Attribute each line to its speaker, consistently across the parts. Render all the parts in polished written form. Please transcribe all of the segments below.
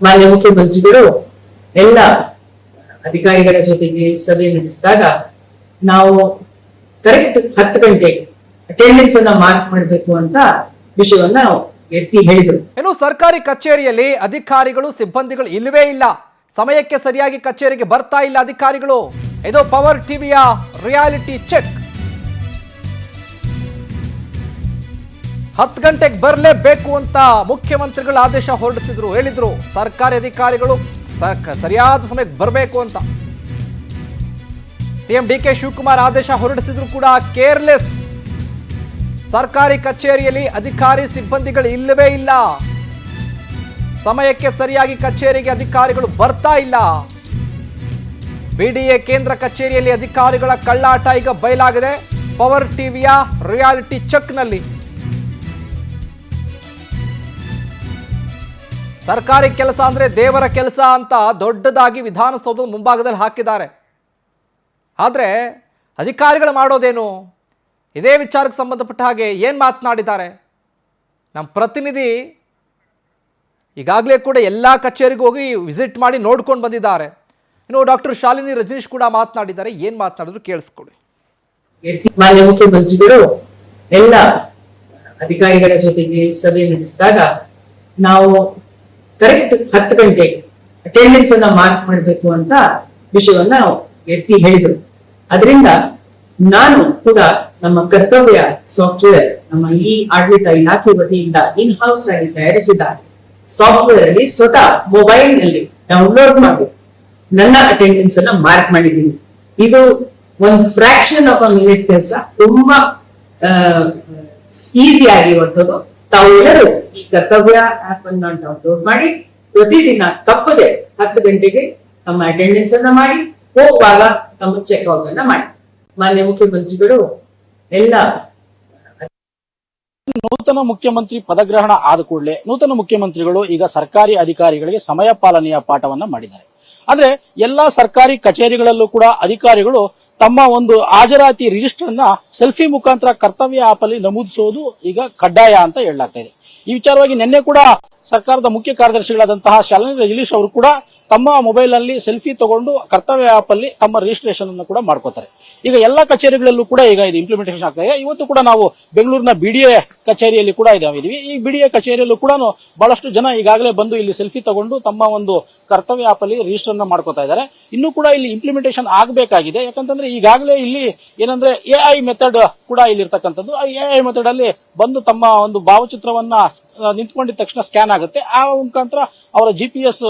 Speaker 1: ಮಾನ್ಯ ಮುಖ್ಯಮಂತ್ರಿಗಳು ಎಲ್ಲ ಅಧಿಕಾರಿಗಳ ಜೊತೆಗೆ ಸಭೆ ನಡೆಸಿದಾಗ ನಾವು ಕರೆಕ್ಟ್ 10 ಗಂಟೆಗೆ ಅಟೆಂಡೆನ್ಸ್ ಅನ್ನ ಮಾರ್ಕ್ ಮಾಡಬೇಕು ಅಂತ ವಿಷಯವನ್ನ ಎತ್ತಿ ಹೇಳಿದರು.
Speaker 2: ಇನ್ನು ಸರ್ಕಾರಿ ಕಚೇರಿಯಲ್ಲಿ ಅಧಿಕಾರಿಗಳು ಸಿಬ್ಬಂದಿಗಳು ಇಲ್ಲವೇ ಇಲ್ಲ, ಸಮಯಕ್ಕೆ ಸರಿಯಾಗಿ ಕಚೇರಿಗೆ ಬರ್ತಾ ಇಲ್ಲ ಅಧಿಕಾರಿಗಳು. ಇದು ಪವರ್ ಟಿವಿಯ ರಿಯಾಲಿಟಿ ಚೆಕ್. 10 ಗಂಟೆಗೆ ಬರಲೇಬೇಕು ಅಂತ ಮುಖ್ಯಮಂತ್ರಿಗಳು ಆದೇಶ ಹೊರಡಿಸಿದ್ರು, ಹೇಳಿದ್ರು ಸರ್ಕಾರಿ ಅಧಿಕಾರಿಗಳು ಸರಿಯಾದ ಸಮಯಕ್ಕೆ ಬರಬೇಕು ಅಂತ. ಸಿಎಂ ಡಿಕೆ ಶಿವಕುಮಾರ್ ಆದೇಶ ಹೊರಡಿಸಿದ್ರು ಕೂಡ ಕೇರ್ಲೆಸ್. ಸರ್ಕಾರಿ ಕಚೇರಿಯಲ್ಲಿ ಅಧಿಕಾರಿ ಸಿಬ್ಬಂದಿಗಳು ಇಲ್ಲವೇ ಇಲ್ಲ, ಸಮಯಕ್ಕೆ ಸರಿಯಾಗಿ ಕಚೇರಿಗೆ ಅಧಿಕಾರಿಗಳು ಬರ್ತಾ ಇಲ್ಲ. ಬಿಡಿಎ ಕೇಂದ್ರ ಕಚೇರಿಯಲ್ಲಿ ಅಧಿಕಾರಿಗಳ ಕಳ್ಳಾಟ ಈಗ ಬಯಲಾಗಿದೆ ಪವರ್ ಟಿವಿಯ ರಿಯಾಲಿಟಿ ಚೆಕ್ನಲ್ಲಿ. ಸರ್ಕಾರಿ ಕೆಲಸ ಅಂದ್ರೆ ದೇವರ ಕೆಲಸ ಅಂತ ದೊಡ್ಡದಾಗಿ ವಿಧಾನಸೌಧದ ಮುಂಭಾಗದಲ್ಲಿ ಹಾಕಿದ್ದಾರೆ. ಆದರೆ ಅಧಿಕಾರಿಗಳು ಮಾಡೋದೇನು? ಇದೇ ವಿಚಾರಕ್ಕೆ ಸಂಬಂಧಪಟ್ಟ ಹಾಗೆ ಏನು ಮಾತನಾಡಿದ್ದಾರೆ ನಮ್ಮ ಪ್ರತಿನಿಧಿ. ಈಗಾಗಲೇ ಕೂಡ ಎಲ್ಲ ಕಚೇರಿಗೂ ಹೋಗಿ ವಿಸಿಟ್ ಮಾಡಿ ನೋಡ್ಕೊಂಡು ಬಂದಿದ್ದಾರೆ. ಇನ್ನು ಡಾಕ್ಟರ್ ಶಾಲಿನಿ ರಜನೀಶ್ ಕೂಡ ಮಾತನಾಡಿದ್ದಾರೆ. ಏನು ಮಾತನಾಡಿದ್ರು ಕೇಳಿಸ್ಕೊಳ್ಳಿ.
Speaker 1: ಮಾನ್ಯ ಮುಖ್ಯಮಂತ್ರಿಗಳು ಎಲ್ಲ ಅಧಿಕಾರಿಗಳ ಜೊತೆಗೆ ಸಭೆ ನಡೆಸಿದಾಗ ನಾವು ಕರೆಕ್ಟ್ 10 ಗಂಟೆಗೆ ಅಟೆಂಡೆನ್ಸ್ ಅನ್ನ ಮಾರ್ಕ್ ಮಾಡಬೇಕು ಅಂತ ವಿಷಯವನ್ನ ಎತ್ತಿ ಹೇಳಿದರು. ಅದರಿಂದ ನಾನು ಕೂಡ ನಮ್ಮ ಕರ್ತವ್ಯ ಸಾಫ್ಟ್ವೇರ್, ನಮ್ಮ ಈ ಆಡಳಿತ ಇಲಾಖೆ ವತಿಯಿಂದ ಇನ್ ಹೌಸ್ ಆಗಿ ತಯಾರಿಸಿದ ಸಾಫ್ಟ್ವೇರ್ ಅಲ್ಲಿ ಸ್ವತಃ ಮೊಬೈಲ್ ನಲ್ಲಿ ಡೌನ್ಲೋಡ್ ಮಾಡಿ ನನ್ನ ಅಟೆಂಡೆನ್ಸ್ ಅನ್ನ ಮಾರ್ಕ್ ಮಾಡಿದ್ದೀನಿ. ಇದು ಒಂದು ಫ್ರಾಕ್ಷನ್ ಆಫ್ ಅ ಮಿನಿಟ್ ಕೆಲಸ, ತುಂಬಾ ಈಸಿ ಆಗಿರುವಂತದ್ದು. ತಾವೆಲ್ಲರೂ ಈ ಕರ್ತವ್ಯ ಆಪ್ ಅನ್ನ ಡೌನ್ಲೋಡ್ ಮಾಡಿ ಪ್ರತಿದಿನ ತಪ್ಪದೆ 10 ಗಂಟೆಗೆ ತಮ್ಮ ಅಟೆಂಡೆನ್ಸ್ ಅನ್ನ ಮಾಡಿ, ಹೋಗುವಾಗ ತಮ್ಮ ಚೆಕ್ಔಟ್ ಅನ್ನ ಮಾಡಿ. ಮಾನ್ಯ ಮುಖ್ಯಮಂತ್ರಿಗಳು ಎಲ್ಲ
Speaker 3: ನೂತನ ಮುಖ್ಯಮಂತ್ರಿ ಪದಗ್ರಹಣ ಆದ ಕೂಡಲೇ ನೂತನ ಮುಖ್ಯಮಂತ್ರಿಗಳು ಈಗ ಸರ್ಕಾರಿ ಅಧಿಕಾರಿಗಳಿಗೆ ಸಮಯ ಪಾಲನೆಯ ಪಾಠವನ್ನ ಮಾಡಿದ್ದಾರೆ. ಅಂದ್ರೆ ಎಲ್ಲಾ ಸರ್ಕಾರಿ ಕಚೇರಿಗಳಲ್ಲೂ ಕೂಡ ಅಧಿಕಾರಿಗಳು ತಮ್ಮ ಒಂದು ಹಾಜರಾತಿ ರಿಜಿಸ್ಟರ್ ಅನ್ನ ಸೆಲ್ಫಿ ಮುಖಾಂತರ ಕರ್ತವ್ಯ ಆಪ್ ಅಲ್ಲಿ ನಮೂದಿಸುವುದು ಈಗ ಕಡ್ಡಾಯ ಅಂತ ಹೇಳಲಾಗ್ತಾ ಇದೆ. ಈ ವಿಚಾರವಾಗಿ ನಿನ್ನೆ ಕೂಡ ಸರ್ಕಾರದ ಮುಖ್ಯ ಕಾರ್ಯದರ್ಶಿಗಳಾದಂತಹ ಶಾಲಿನಿ ರಜನೀಶ್ ಅವರು ಕೂಡ ತಮ್ಮ ಮೊಬೈಲ್ ನಲ್ಲಿ ಸೆಲ್ಫಿ ತಗೊಂಡು ಕರ್ತವ್ಯ ಆಪ್ ಅಲ್ಲಿ ತಮ್ಮ ರಿಜಿಸ್ಟ್ರೇಷನ್ ಅನ್ನು ಕೂಡ ಮಾಡ್ಕೋತಾರೆ. ಈಗ ಎಲ್ಲಾ ಕಚೇರಿಗಳಲ್ಲೂ ಕೂಡ ಈಗ ಇದು ಇಂಪ್ಲಿಮೆಂಟೇಷನ್ ಆಗ್ತಾ ಇದೆ. ಇವತ್ತು ಕೂಡ ನಾವು ಬೆಂಗಳೂರಿನ ಬಿಡಿಎ ಕಚೇರಿಯಲ್ಲಿ ಕೂಡ ಇದ್ದೀವಿ. ಈ ಬಿಡಿಎ ಕಚೇರಿಯಲ್ಲೂ ಕೂಡ ಬಹಳಷ್ಟು ಜನ ಈಗಾಗಲೇ ಬಂದು ಇಲ್ಲಿ ಸೆಲ್ಫಿ ತಗೊಂಡು ತಮ್ಮ ಒಂದು ಕರ್ತವ್ಯ ಆಪ್ ಅಲ್ಲಿ ರಿಜಿಸ್ಟರ್ ಅನ್ನ ಮಾಡ್ಕೋತಾ ಇದ್ದಾರೆ. ಇನ್ನು ಕೂಡ ಇಲ್ಲಿ ಇಂಪ್ಲಿಮೆಂಟೇಷನ್ ಆಗಬೇಕಾಗಿದೆ. ಯಾಕಂತಂದ್ರೆ ಈಗಾಗಲೇ ಇಲ್ಲಿ ಏನಂದ್ರೆ ಎಐ ಮೆಥಡ್ ಕೂಡ ಇಲ್ಲಿ ಇರ್ತಕ್ಕಂಥದ್ದು. ಆ ಎಐ ಮೆಥಡ್ ಅಲ್ಲಿ ಬಂದು ತಮ್ಮ ಒಂದು ಭಾವಚಿತ್ರವನ್ನ ನಿಂತ್ಕೊಂಡಿದ ತಕ್ಷಣ ಸ್ಕ್ಯಾನ್ ಆಗುತ್ತೆ. ಆ ಮುಖಾಂತರ ಅವರ GPS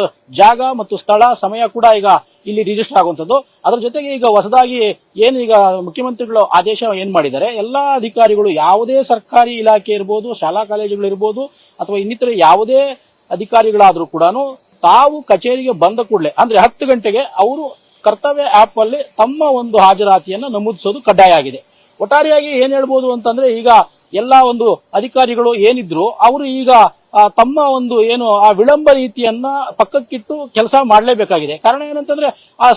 Speaker 3: ಜಾಗ ಮತ್ತು ಸ್ಥಳ ಸಮಯ ಕೂಡ ಈಗ ಇಲ್ಲಿ ರಿಜಿಸ್ಟರ್ ಆಗುವಂತದ್ದು. ಅದರ ಜೊತೆಗೆ ಈಗ ಹೊಸದಾಗಿ ಏನು ಈಗ ಮುಖ್ಯಮಂತ್ರಿಗಳು ಆದೇಶ ಏನ್ ಮಾಡಿದ್ದಾರೆ, ಎಲ್ಲಾ ಅಧಿಕಾರಿಗಳು ಯಾವುದೇ ಸರ್ಕಾರಿ ಇಲಾಖೆ ಇರ್ಬೋದು, ಶಾಲಾ ಕಾಲೇಜುಗಳು ಇರ್ಬೋದು, ಅಥವಾ ಇನ್ನಿತರ ಯಾವುದೇ ಅಧಿಕಾರಿಗಳಾದ್ರೂ ಕೂಡ ತಾವು ಕಚೇರಿಗೆ ಬಂದ ಕೂಡಲೇ ಅಂದ್ರೆ 10 ಗಂಟೆಗೆ ಅವರು ಕರ್ತವ್ಯ ಆಪ್ ಅಲ್ಲಿ ತಮ್ಮ ಒಂದು ಹಾಜರಾತಿಯನ್ನ ನಮೂದಿಸೋದು ಕಡ್ಡಾಯ ಆಗಿದೆ. ಒಟ್ಟಾರೆಯಾಗಿ ಏನ್ ಹೇಳ್ಬೋದು ಅಂತಂದ್ರೆ ಈಗ ಎಲ್ಲಾ ಒಂದು ಅಧಿಕಾರಿಗಳು ಏನಿದ್ರು ಅವರು ಈಗ ತಮ್ಮ ಒಂದು ಏನು ಆ ವಿಳಂಬ ರೀತಿಯನ್ನ ಪಕ್ಕಕ್ಕಿಟ್ಟು ಕೆಲಸ ಮಾಡಲೇಬೇಕಾಗಿದೆ. ಕಾರಣ ಏನಂತಂದ್ರೆ ಆ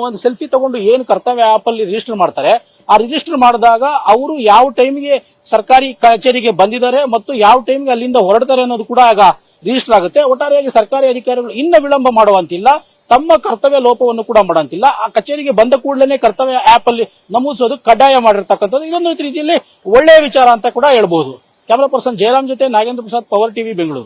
Speaker 3: ಒಂದು ಸೆಲ್ಫಿ ತಗೊಂಡು ಏನು ಕರ್ತವ್ಯ ಆಪ್ ಅಲ್ಲಿ ರಿಜಿಸ್ಟರ್ ಮಾಡ್ತಾರೆ, ಆ ರಿಜಿಸ್ಟರ್ ಮಾಡಿದಾಗ ಅವರು ಯಾವ ಟೈಮ್ಗೆ ಸರ್ಕಾರಿ ಕಚೇರಿಗೆ ಬಂದಿದ್ದಾರೆ ಮತ್ತು ಯಾವ ಟೈಮ್ಗೆ ಅಲ್ಲಿಂದ ಹೊರಡ್ತಾರೆ ಅನ್ನೋದು ಕೂಡ ಆಗ ರಿಜಿಸ್ಟರ್ ಆಗುತ್ತೆ. ಒಟ್ಟಾರೆಯಾಗಿ ಸರ್ಕಾರಿ ಅಧಿಕಾರಿಗಳು ಇನ್ನ ವಿಳಂಬ ಮಾಡುವಂತಿಲ್ಲ, ತಮ್ಮ ಕರ್ತವ್ಯ ಲೋಪವನ್ನು ಕೂಡ ಮಾಡಂತಿಲ್ಲ. ಆ ಕಚೇರಿಗೆ ಬಂದ ಕೂಡಲೇ ಕರ್ತವ್ಯ ಆಪ್ ಅಲ್ಲಿ ನಮೂದಿಸೋದು ಕಡ್ಡಾಯ ಮಾಡಿರ್ತಕ್ಕಂಥದ್ದು ಇದೊಂದು ರೀತಿಯಲ್ಲಿ ಒಳ್ಳೆಯ ವಿಚಾರ ಅಂತ ಕೂಡ ಹೇಳ್ಬಹುದು. ಕ್ಯಾಮರಾ ಪರ್ಸನ್ ಜಯರಾಮ್ ಜೊತೆ ನಾಗೇಂದ್ರ ಪ್ರಸಾದ್, ಪವರ್ ಟಿವಿ, ಬೆಂಗಳೂರು.